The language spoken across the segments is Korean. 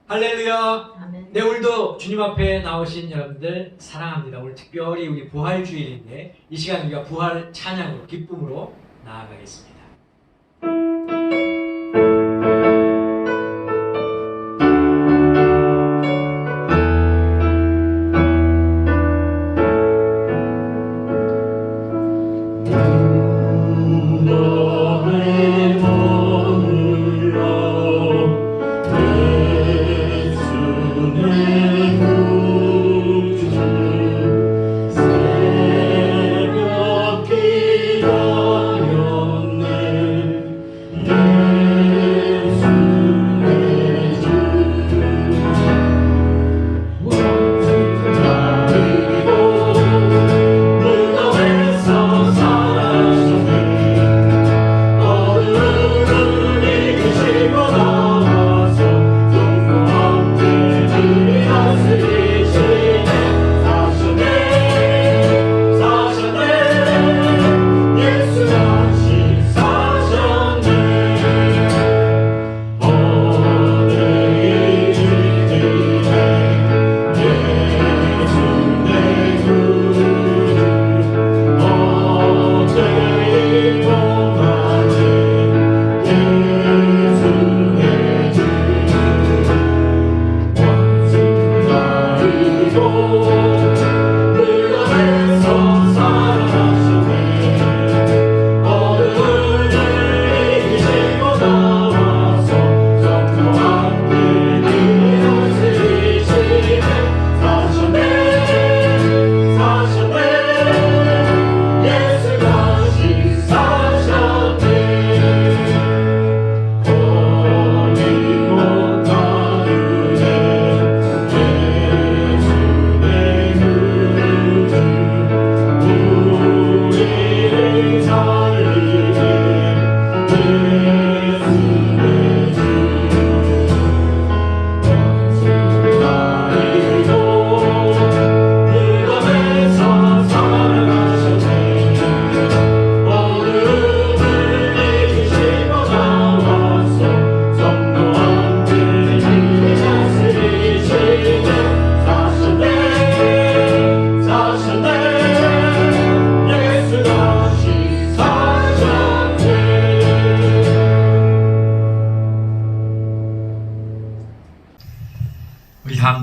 할렐루야. 아멘. 네, 오늘도 주님 앞에 나오신 여러분들 사랑합니다. 오늘 특별히 우리 부활주일인데 이 시간 우리가 부활 찬양으로 기쁨으로 나아가겠습니다.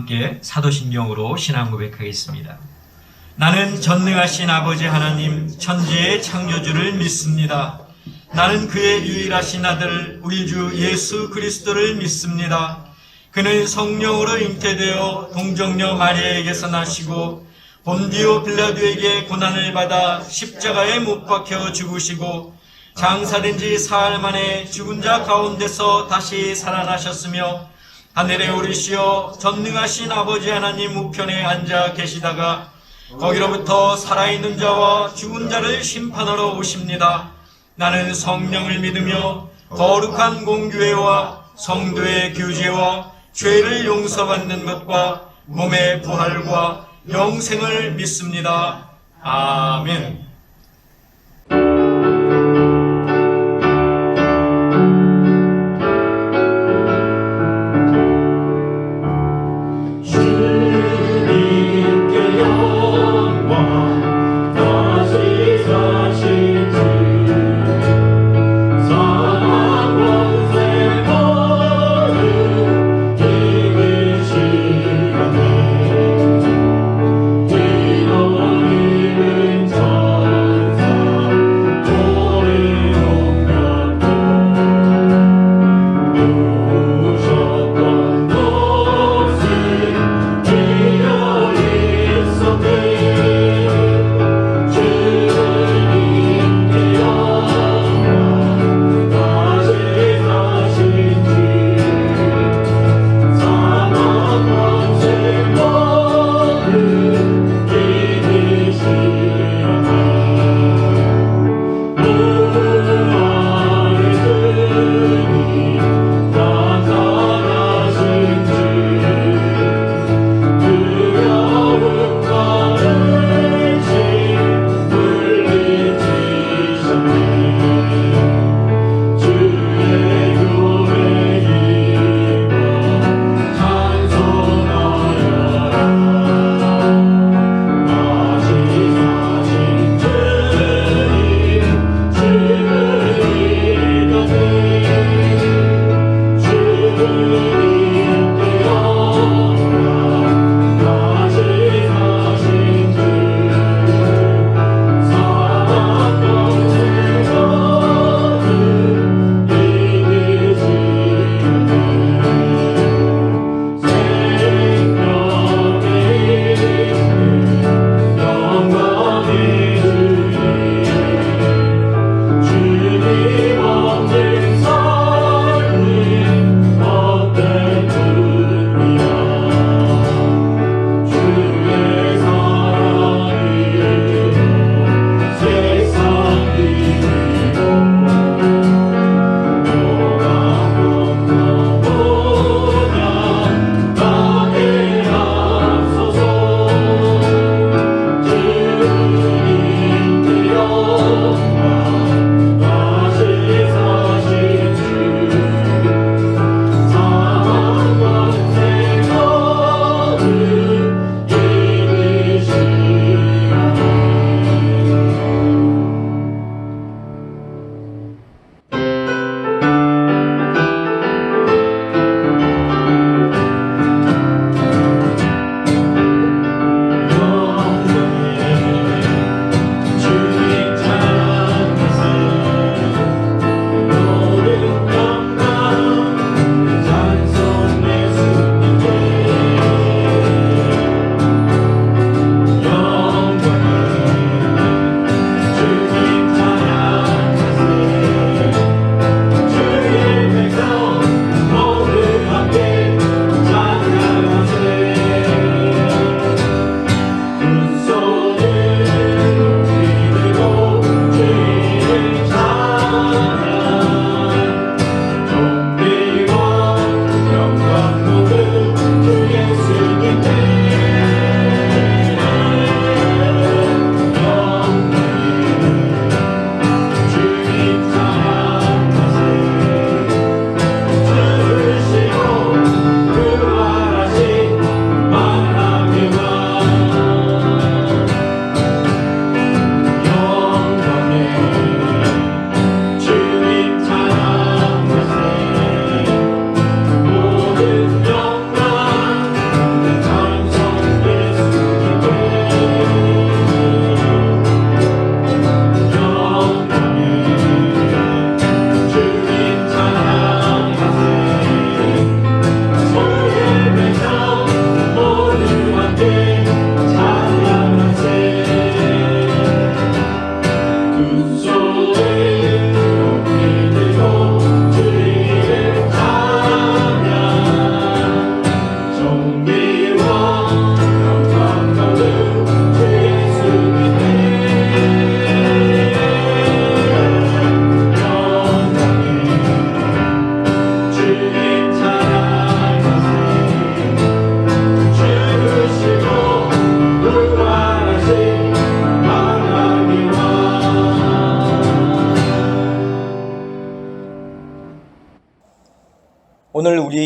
함께 사도신경으로 신앙 고백하겠습니다. 나는 전능하신 아버지 하나님 천지의 창조주를 믿습니다. 나는 그의 유일하신 아들 우리 주 예수 그리스도를 믿습니다. 그는 성령으로 잉태되어 동정녀 마리아에게서 나시고 본디오 빌라도에게 고난을 받아 십자가에 못 박혀 죽으시고 장사된 지 사흘 만에 죽은 자 가운데서 다시 살아나셨으며 하늘에 오르시어 전능하신 아버지 하나님 우편에 앉아 계시다가 거기로부터 살아있는 자와 죽은 자를 심판하러 오십니다. 나는 성령을 믿으며 거룩한 공교회와 성도의 교제와 죄를 용서받는 것과 몸의 부활과 영생을 믿습니다. 아멘. 기도 이른 저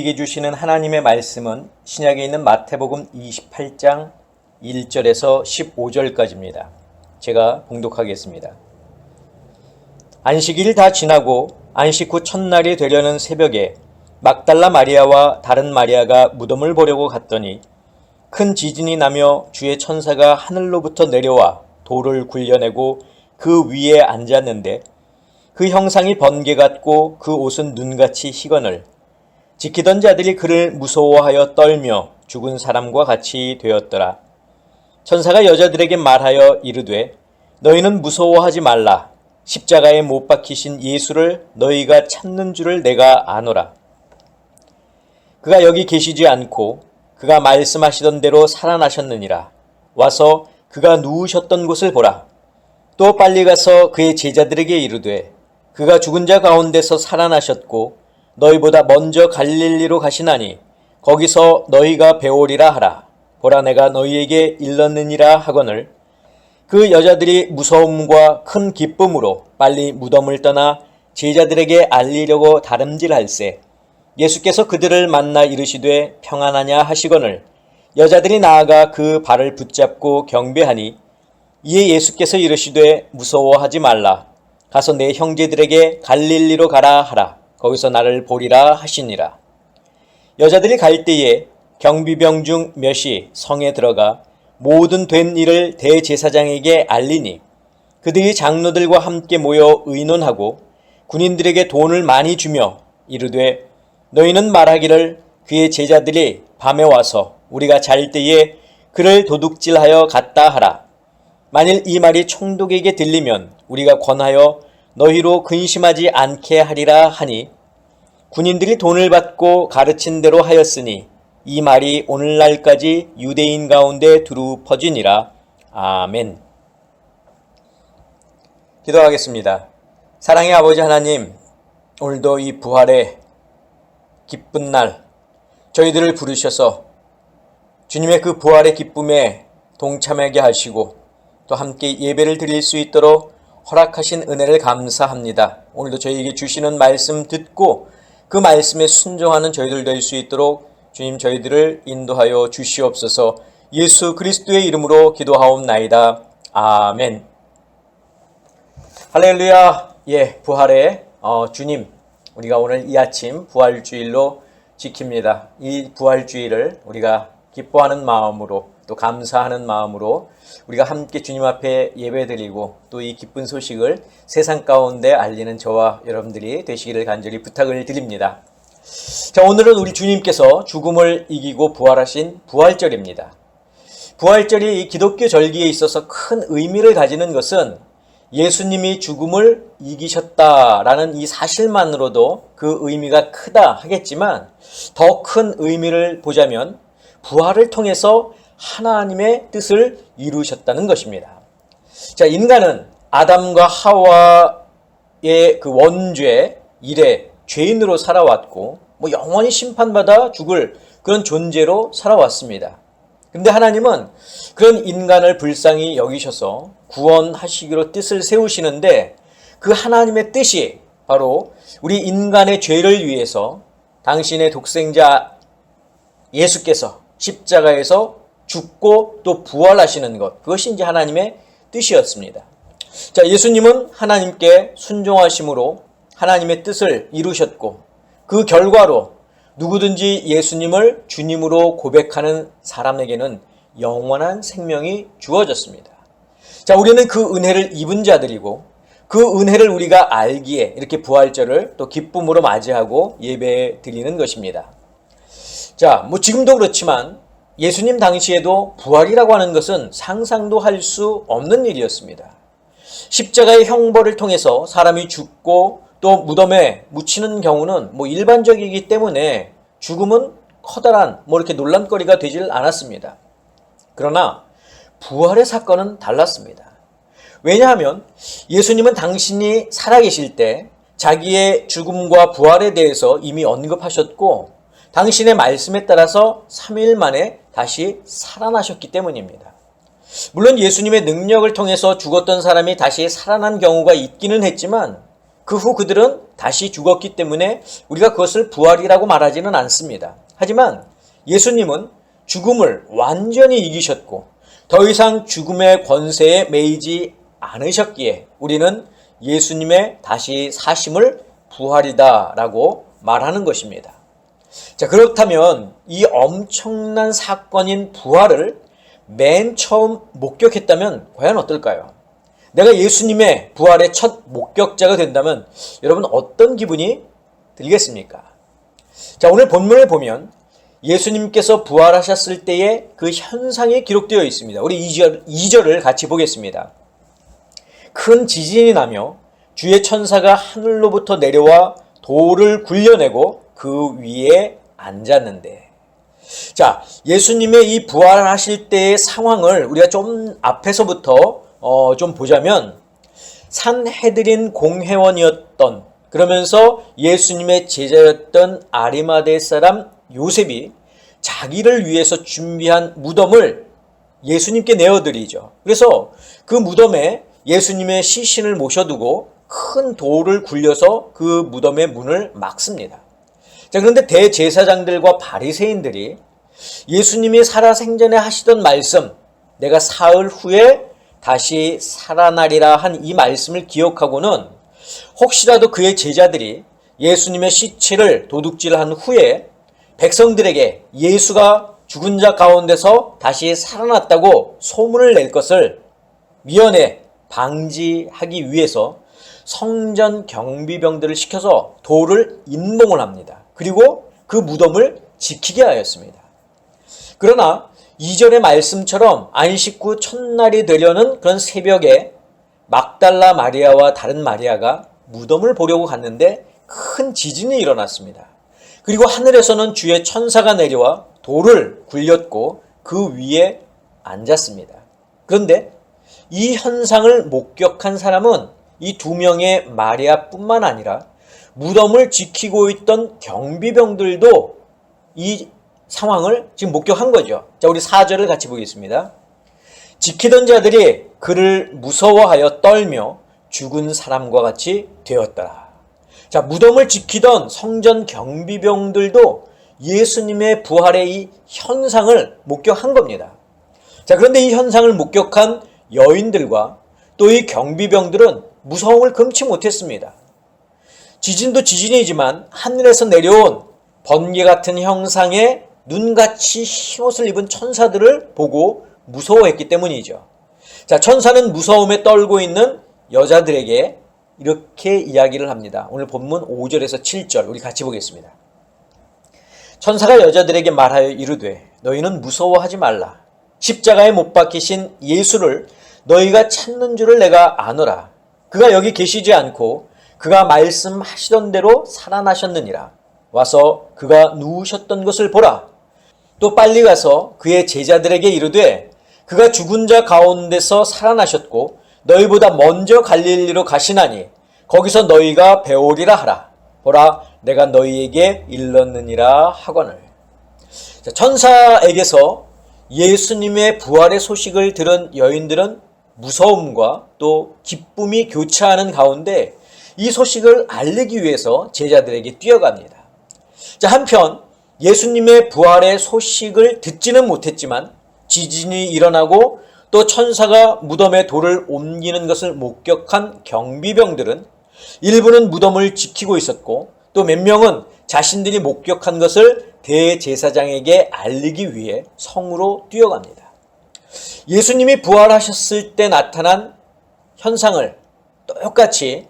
우리에게 주시는 하나님의 말씀은 신약에 있는 마태복음 28장 1절에서 15절까지입니다. 제가 봉독하겠습니다. 안식일이 다 지나고 안식 후 첫날이 되려는 새벽에 막달라 마리아와 다른 마리아가 무덤을 보려고 갔더니 큰 지진이 나며 주의 천사가 하늘로부터 내려와 돌을 굴려내고 그 위에 앉았는데 그 형상이 번개 같고 그 옷은 눈같이 희거늘 지키던 자들이 그를 무서워하여 떨며 죽은 사람과 같이 되었더라. 천사가 여자들에게 말하여 이르되 너희는 무서워하지 말라. 십자가에 못 박히신 예수를 너희가 찾는 줄을 내가 아노라. 그가 여기 계시지 않고 그가 말씀하시던 대로 살아나셨느니라. 와서 그가 누우셨던 곳을 보라. 또 빨리 가서 그의 제자들에게 이르되 그가 죽은 자 가운데서 살아나셨고 너희보다 먼저 갈릴리로 가시나니 거기서 너희가 배우리라 하라. 보라 내가 너희에게 일렀느니라 하거늘 그 여자들이 무서움과 큰 기쁨으로 빨리 무덤을 떠나 제자들에게 알리려고 다름질할세 예수께서 그들을 만나 이르시되 평안하냐 하시거늘 여자들이 나아가 그 발을 붙잡고 경배하니 이에 예수께서 이르시되 무서워하지 말라. 가서 내 형제들에게 갈릴리로 가라 하라. 거기서 나를 보리라 하시니라. 여자들이 갈 때에 경비병 중 몇이 성에 들어가 모든 된 일을 대제사장에게 알리니 그들이 장로들과 함께 모여 의논하고 군인들에게 돈을 많이 주며 이르되 너희는 말하기를 그의 제자들이 밤에 와서 우리가 잘 때에 그를 도둑질하여 갔다 하라. 만일 이 말이 총독에게 들리면 우리가 권하여 너희로 근심하지 않게 하리라 하니 군인들이 돈을 받고 가르친 대로 하였으니 이 말이 오늘날까지 유대인 가운데 두루 퍼지니라. 아멘. 기도하겠습니다. 사랑의 아버지 하나님, 오늘도 이 부활의 기쁜 날 저희들을 부르셔서 주님의 그 부활의 기쁨에 동참하게 하시고 또 함께 예배를 드릴 수 있도록 허락하신 은혜를 감사합니다. 오늘도 저희에게 주시는 말씀 듣고 그 말씀에 순종하는 저희들 될 수 있도록 주님 저희들을 인도하여 주시옵소서. 예수 그리스도의 이름으로 기도하옵나이다. 아멘. 할렐루야. 부활의 주님, 우리가 오늘 이 아침 부활주일로 지킵니다. 이 부활주일을 우리가 기뻐하는 마음으로 또 감사하는 마음으로 우리가 함께 주님 앞에 예배드리고 또 이 기쁜 소식을 세상 가운데 알리는 저와 여러분들이 되시기를 간절히 부탁을 드립니다. 자, 오늘은 우리 주님께서 죽음을 이기고 부활하신 부활절입니다. 부활절이 기독교 절기에 있어서 큰 의미를 가지는 것은 예수님이 죽음을 이기셨다라는 이 사실만으로도 그 의미가 크다 하겠지만 더 큰 의미를 보자면 부활을 통해서 하나님의 뜻을 이루셨다는 것입니다. 자, 인간은 아담과 하와의 그 원죄 이래 죄인으로 살아왔고 영원히 심판받아 죽을 그런 존재로 살아왔습니다. 근데 하나님은 그런 인간을 불쌍히 여기셔서 구원하시기로 뜻을 세우시는데 그 하나님의 뜻이 바로 우리 인간의 죄를 위해서 당신의 독생자 예수께서 십자가에서 죽고 또 부활하시는 것, 그것이 이제 하나님의 뜻이었습니다. 자, 예수님은 하나님께 순종하심으로 하나님의 뜻을 이루셨고 그 결과로 누구든지 예수님을 주님으로 고백하는 사람에게는 영원한 생명이 주어졌습니다. 자, 우리는 그 은혜를 입은 자들이고 그 은혜를 우리가 알기에 이렇게 부활절을 또 기쁨으로 맞이하고 예배 드리는 것입니다. 자, 지금도 그렇지만 예수님 당시에도 부활이라고 하는 것은 상상도 할 수 없는 일이었습니다. 십자가의 형벌을 통해서 사람이 죽고 또 무덤에 묻히는 경우는 일반적이기 때문에 죽음은 커다란 이렇게 논란거리가 되질 않았습니다. 그러나 부활의 사건은 달랐습니다. 왜냐하면 예수님은 당신이 살아계실 때 자기의 죽음과 부활에 대해서 이미 언급하셨고 당신의 말씀에 따라서 3일 만에 다시 살아나셨기 때문입니다. 물론 예수님의 능력을 통해서 죽었던 사람이 다시 살아난 경우가 있기는 했지만 그 후 그들은 다시 죽었기 때문에 우리가 그것을 부활이라고 말하지는 않습니다. 하지만 예수님은 죽음을 완전히 이기셨고 더 이상 죽음의 권세에 매이지 않으셨기에 우리는 예수님의 다시 사심을 부활이다라고 말하는 것입니다. 자, 그렇다면 이 엄청난 사건인 부활을 맨 처음 목격했다면 과연 어떨까요? 내가 예수님의 부활의 첫 목격자가 된다면 여러분 어떤 기분이 들겠습니까? 자, 오늘 본문을 보면 예수님께서 부활하셨을 때의 그 현상이 기록되어 있습니다. 우리 2절을 같이 보겠습니다. 큰 지진이 나며 주의 천사가 하늘로부터 내려와 돌을 굴려내고 그 위에 앉았는데. 자, 예수님의 이 부활하실 때의 상황을 우리가 좀 앞에서부터 좀 보자면 산헤드린 공회원이었던 그러면서 예수님의 제자였던 아리마대 사람 요셉이 자기를 위해서 준비한 무덤을 예수님께 내어드리죠. 그래서 그 무덤에 예수님의 시신을 모셔두고 큰 돌을 굴려서 그 무덤의 문을 막습니다. 자, 그런데 대제사장들과 바리새인들이 예수님이 살아생전에 하시던 말씀, 내가 사흘 후에 다시 살아나리라 한 이 말씀을 기억하고는 혹시라도 그의 제자들이 예수님의 시체를 도둑질한 후에 백성들에게 예수가 죽은 자 가운데서 다시 살아났다고 소문을 낼 것을 미연에 방지하기 위해서 성전 경비병들을 시켜서 돌을 인봉을 합니다. 그리고 그 무덤을 지키게 하였습니다. 그러나 2절의 말씀처럼 안식 후 첫날이 되려는 그런 새벽에 막달라 마리아와 다른 마리아가 무덤을 보려고 갔는데 큰 지진이 일어났습니다. 그리고 하늘에서는 주의 천사가 내려와 돌을 굴렸고 그 위에 앉았습니다. 그런데 이 현상을 목격한 사람은 이 두 명의 마리아뿐만 아니라 무덤을 지키고 있던 경비병들도 이 상황을 지금 목격한 거죠. 자, 우리 4절을 같이 보겠습니다. 지키던 자들이 그를 무서워하여 떨며 죽은 사람과 같이 되었더라. 자, 무덤을 지키던 성전 경비병들도 예수님의 부활의 이 현상을 목격한 겁니다. 자, 그런데 이 현상을 목격한 여인들과 또 이 경비병들은 무서움을 금치 못했습니다. 지진도 지진이지만 하늘에서 내려온 번개 같은 형상의 눈같이 흰옷을 입은 천사들을 보고 무서워했기 때문이죠. 자, 천사는 무서움에 떨고 있는 여자들에게 이렇게 이야기를 합니다. 오늘 본문 5절에서 7절 우리 같이 보겠습니다. 천사가 여자들에게 말하여 이르되 너희는 무서워하지 말라. 십자가에 못 박히신 예수를 너희가 찾는 줄을 내가 아노라. 그가 여기 계시지 않고 그가 말씀하시던 대로 살아나셨느니라. 와서 그가 누우셨던 것을 보라. 또 빨리 가서 그의 제자들에게 이르되 그가 죽은 자 가운데서 살아나셨고 너희보다 먼저 갈릴리로 가시나니 거기서 너희가 배우리라 하라. 보라, 내가 너희에게 일렀느니라 하거늘. 천사에게서 예수님의 부활의 소식을 들은 여인들은 무서움과 또 기쁨이 교차하는 가운데 이 소식을 알리기 위해서 제자들에게 뛰어갑니다. 자, 한편 예수님의 부활의 소식을 듣지는 못했지만 지진이 일어나고 또 천사가 무덤에 돌을 옮기는 것을 목격한 경비병들은 일부는 무덤을 지키고 있었고 또 몇 명은 자신들이 목격한 것을 대제사장에게 알리기 위해 성으로 뛰어갑니다. 예수님이 부활하셨을 때 나타난 현상을 똑같이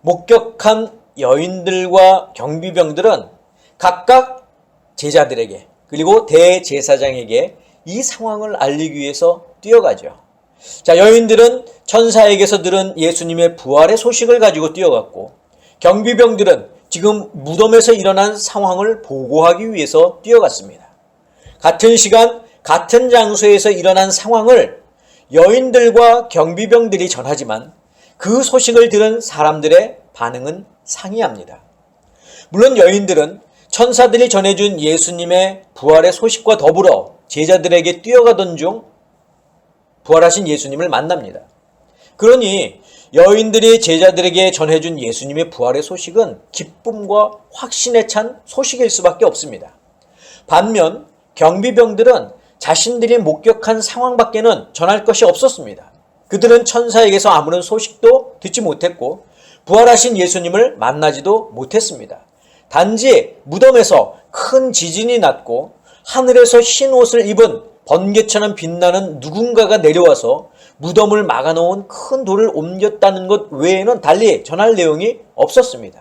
목격한 여인들과 경비병들은 각각 제자들에게 그리고 대제사장에게 이 상황을 알리기 위해서 뛰어가죠. 자, 여인들은 천사에게서 들은 예수님의 부활의 소식을 가지고 뛰어갔고 경비병들은 지금 무덤에서 일어난 상황을 보고하기 위해서 뛰어갔습니다. 같은 시간 같은 장소에서 일어난 상황을 여인들과 경비병들이 전하지만 그 소식을 들은 사람들의 반응은 상이합니다. 물론 여인들은 천사들이 전해준 예수님의 부활의 소식과 더불어 제자들에게 뛰어가던 중 부활하신 예수님을 만납니다. 그러니 여인들이 제자들에게 전해준 예수님의 부활의 소식은 기쁨과 확신에 찬 소식일 수밖에 없습니다. 반면 경비병들은 자신들이 목격한 상황밖에는 전할 것이 없었습니다. 그들은 천사에게서 아무런 소식도 듣지 못했고 부활하신 예수님을 만나지도 못했습니다. 단지 무덤에서 큰 지진이 났고 하늘에서 흰 옷을 입은 번개처럼 빛나는 누군가가 내려와서 무덤을 막아놓은 큰 돌을 옮겼다는 것 외에는 달리 전할 내용이 없었습니다.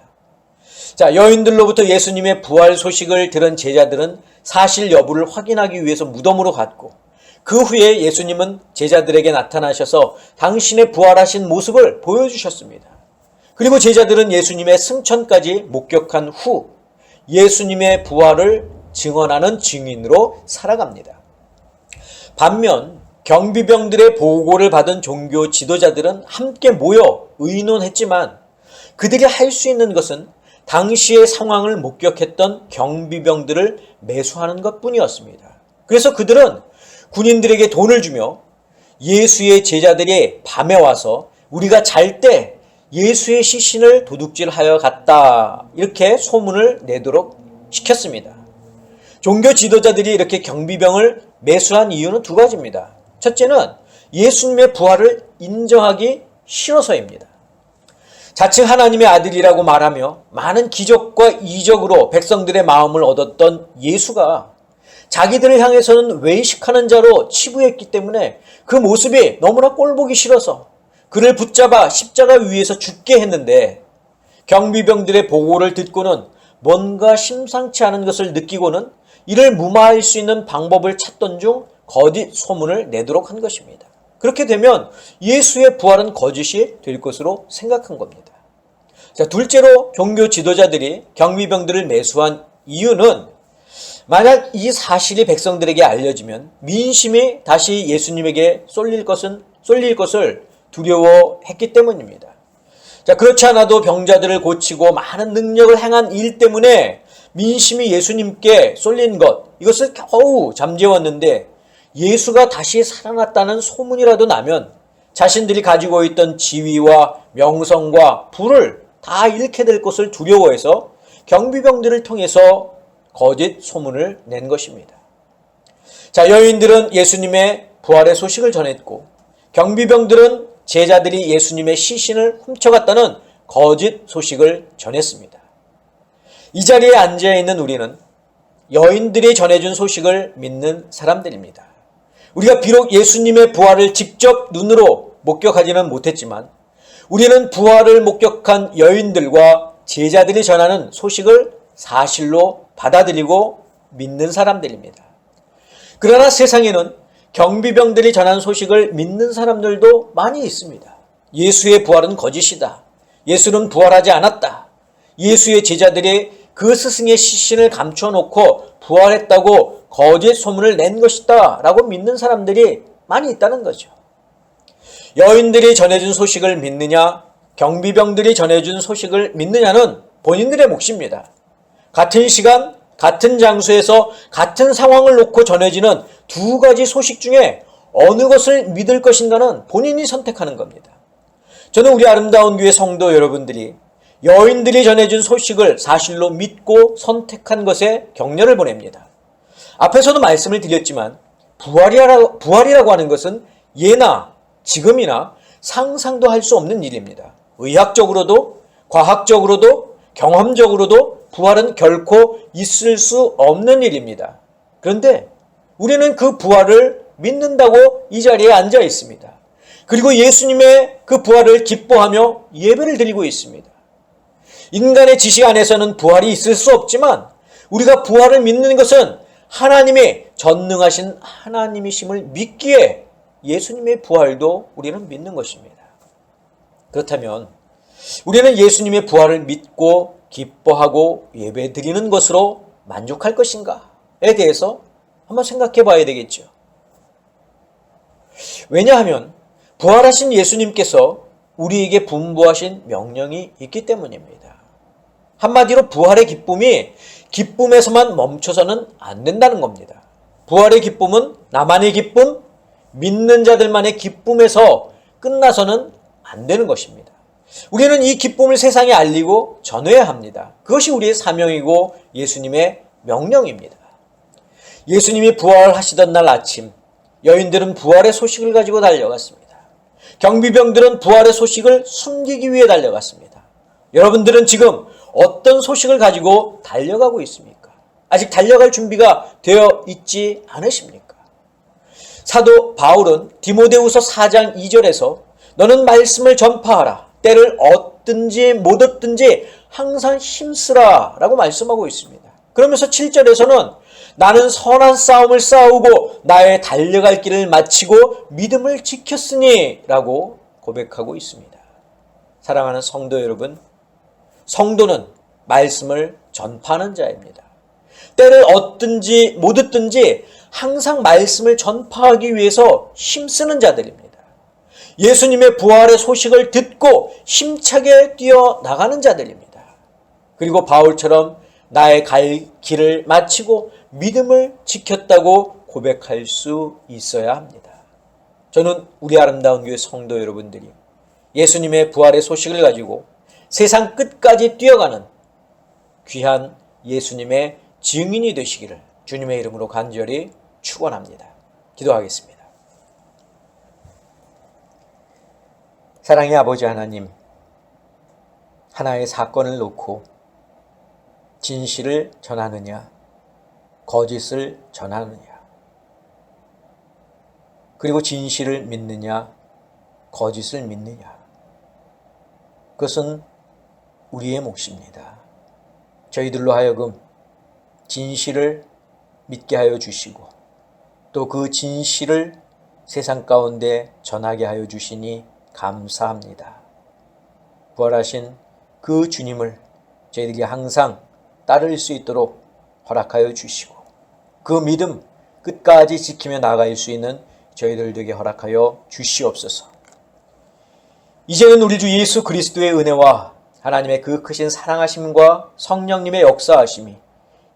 자, 여인들로부터 예수님의 부활 소식을 들은 제자들은 사실 여부를 확인하기 위해서 무덤으로 갔고 그 후에 예수님은 제자들에게 나타나셔서 당신의 부활하신 모습을 보여주셨습니다. 그리고 제자들은 예수님의 승천까지 목격한 후 예수님의 부활을 증언하는 증인으로 살아갑니다. 반면 경비병들의 보고를 받은 종교 지도자들은 함께 모여 의논했지만 그들이 할 수 있는 것은 당시의 상황을 목격했던 경비병들을 매수하는 것뿐이었습니다. 그래서 그들은 군인들에게 돈을 주며 예수의 제자들이 밤에 와서 우리가 잘 때 예수의 시신을 도둑질하여 갔다 이렇게 소문을 내도록 시켰습니다. 종교 지도자들이 이렇게 경비병을 매수한 이유는 두 가지입니다. 첫째는 예수님의 부활을 인정하기 싫어서입니다. 자칭 하나님의 아들이라고 말하며 많은 기적과 이적으로 백성들의 마음을 얻었던 예수가 자기들을 향해서는 외식하는 자로 치부했기 때문에 그 모습이 너무나 꼴보기 싫어서 그를 붙잡아 십자가 위에서 죽게 했는데 경비병들의 보고를 듣고는 뭔가 심상치 않은 것을 느끼고는 이를 무마할 수 있는 방법을 찾던 중 거짓 소문을 내도록 한 것입니다. 그렇게 되면 예수의 부활은 거짓이 될 것으로 생각한 겁니다. 자, 둘째로 종교 지도자들이 경비병들을 매수한 이유는 만약 이 사실이 백성들에게 알려지면 민심이 다시 예수님에게 쏠릴 것을 두려워했기 때문입니다. 자, 그렇지 않아도 병자들을 고치고 많은 능력을 행한 일 때문에 민심이 예수님께 쏠린 것, 이것을 겨우 잠재웠는데 예수가 다시 살아났다는 소문이라도 나면 자신들이 가지고 있던 지위와 명성과 부를 다 잃게 될 것을 두려워해서 경비병들을 통해서 거짓 소문을 낸 것입니다. 자, 여인들은 예수님의 부활의 소식을 전했고 경비병들은 제자들이 예수님의 시신을 훔쳐갔다는 거짓 소식을 전했습니다. 이 자리에 앉아있는 우리는 여인들이 전해준 소식을 믿는 사람들입니다. 우리가 비록 예수님의 부활을 직접 눈으로 목격하지는 못했지만 우리는 부활을 목격한 여인들과 제자들이 전하는 소식을 사실로 받아들이고 믿는 사람들입니다. 그러나 세상에는 경비병들이 전한 소식을 믿는 사람들도 많이 있습니다. 예수의 부활은 거짓이다. 예수는 부활하지 않았다. 예수의 제자들이 그 스승의 시신을 감춰놓고 부활했다고 거짓 소문을 낸 것이다 라고 믿는 사람들이 많이 있다는 거죠. 여인들이 전해준 소식을 믿느냐, 경비병들이 전해준 소식을 믿느냐는 본인들의 몫입니다. 같은 시간, 같은 장소에서 같은 상황을 놓고 전해지는 두 가지 소식 중에 어느 것을 믿을 것인가는 본인이 선택하는 겁니다. 저는 우리 아름다운 교회 성도 여러분들이 여인들이 전해준 소식을 사실로 믿고 선택한 것에 격려를 보냅니다. 앞에서도 말씀을 드렸지만 부활이라고 하는 것은 예나 지금이나 상상도 할 수 없는 일입니다. 의학적으로도 과학적으로도 경험적으로도 부활은 결코 있을 수 없는 일입니다. 그런데 우리는 그 부활을 믿는다고 이 자리에 앉아 있습니다. 그리고 예수님의 그 부활을 기뻐하며 예배를 드리고 있습니다. 인간의 지식 안에서는 부활이 있을 수 없지만 우리가 부활을 믿는 것은 하나님이 전능하신 하나님이심을 믿기에 예수님의 부활도 우리는 믿는 것입니다. 그렇다면 우리는 예수님의 부활을 믿고 기뻐하고 예배 드리는 것으로 만족할 것인가에 대해서 한번 생각해 봐야 되겠죠. 왜냐하면 부활하신 예수님께서 우리에게 분부하신 명령이 있기 때문입니다. 한마디로 부활의 기쁨이 기쁨에서만 멈춰서는 안 된다는 겁니다. 부활의 기쁨은 나만의 기쁨, 믿는 자들만의 기쁨에서 끝나서는 안 되는 것입니다. 우리는 이 기쁨을 세상에 알리고 전해야 합니다. 그것이 우리의 사명이고 예수님의 명령입니다. 예수님이 부활하시던 날 아침, 여인들은 부활의 소식을 가지고 달려갔습니다. 경비병들은 부활의 소식을 숨기기 위해 달려갔습니다. 여러분들은 지금 어떤 소식을 가지고 달려가고 있습니까? 아직 달려갈 준비가 되어 있지 않으십니까? 사도 바울은 디모데후서 4장 2절에서 너는 말씀을 전파하라. 때를 얻든지 못 얻든지 항상 힘쓰라 라고 말씀하고 있습니다. 그러면서 7절에서는 나는 선한 싸움을 싸우고 나의 달려갈 길을 마치고 믿음을 지켰으니 라고 고백하고 있습니다. 사랑하는 성도 여러분, 성도는 말씀을 전파하는 자입니다. 때를 얻든지 못 얻든지 항상 말씀을 전파하기 위해서 힘쓰는 자들입니다. 예수님의 부활의 소식을 듣고 힘차게 뛰어나가는 자들입니다. 그리고 바울처럼 나의 갈 길을 마치고 믿음을 지켰다고 고백할 수 있어야 합니다. 저는 우리 아름다운 교회 성도 여러분들이 예수님의 부활의 소식을 가지고 세상 끝까지 뛰어가는 귀한 예수님의 증인이 되시기를 주님의 이름으로 간절히 축원합니다. 기도하겠습니다. 사랑의 아버지 하나님, 하나의 사건을 놓고 진실을 전하느냐, 거짓을 전하느냐, 그리고 진실을 믿느냐, 거짓을 믿느냐, 그것은 우리의 몫입니다. 저희들로 하여금 진실을 믿게 하여 주시고 또 그 진실을 세상 가운데 전하게 하여 주시니 감사합니다. 부활하신 그 주님을 저희들이 항상 따를 수 있도록 허락하여 주시고 그 믿음 끝까지 지키며 나아갈 수 있는 저희들 되게 허락하여 주시옵소서. 이제는 우리 주 예수 그리스도의 은혜와 하나님의 그 크신 사랑하심과 성령님의 역사하심이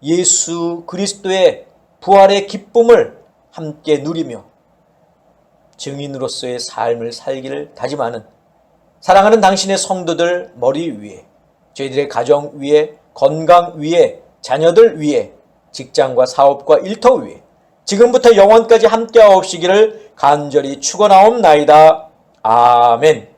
예수 그리스도의 부활의 기쁨을 함께 누리며 증인으로서의 삶을 살기를 다짐하는 사랑하는 당신의 성도들 머리 위에, 저희들의 가정 위에, 건강 위에, 자녀들 위에, 직장과 사업과 일터 위에 지금부터 영원까지 함께하옵시기를 간절히 축원하옵나이다. 아멘.